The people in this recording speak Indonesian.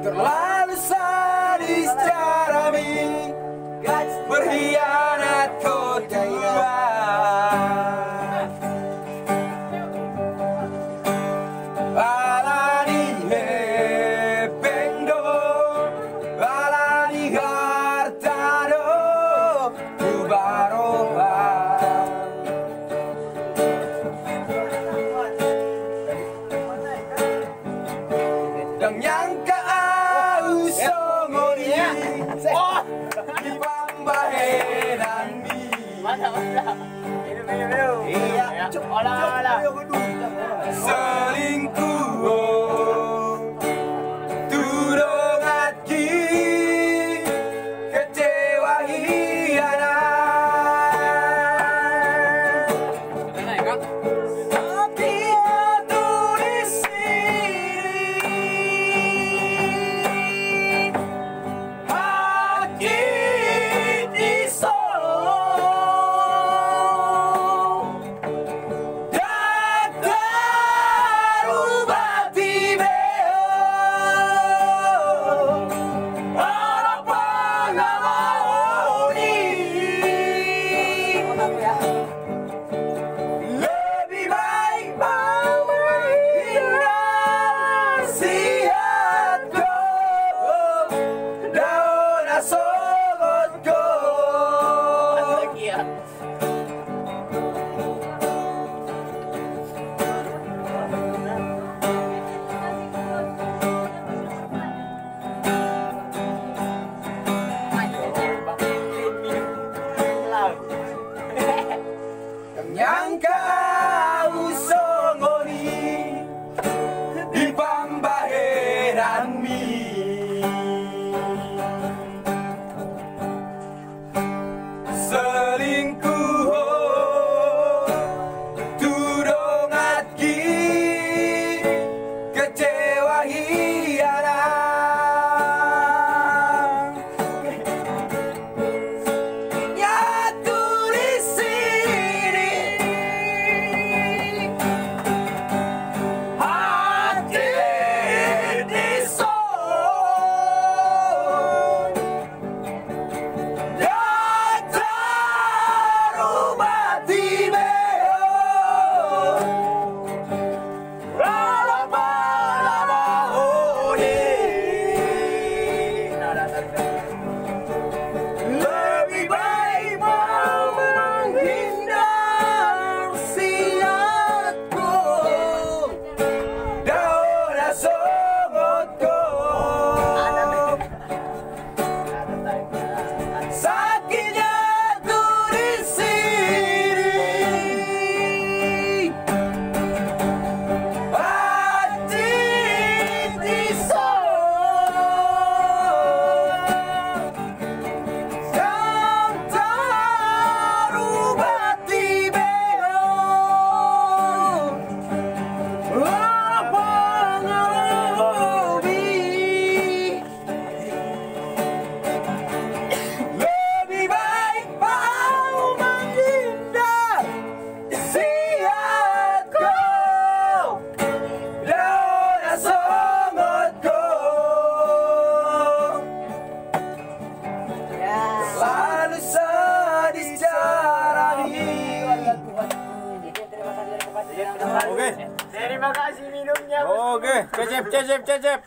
Terlalu sadis caramu berkhianat kedua. Alani hepeng do, alani harta do, kubaroba. Dan nyangka au songori di pambaheran mi. Iya, olah. Selingkuh turung hati kecewa hianat. Tapi aku di sini, hati di Solo. Lebih baik menghindar siatku, daun asogotku. Nyangka usongoni di pambaheran mi. Selingkuh turung hati kecewa hianat. Nyatu di sini, hati di Solo. Datar umat di Beo, lama-lama lebih baik mau menghindar siatku, daun asogotku. Sakitnya aku di sini, hati di Solo. Datar umat di Beo, lebih baik mau menghindar siatku, daun asogotku. Selalu sadis carani. Oke. Terima kasih minumnya. Oke, cecep.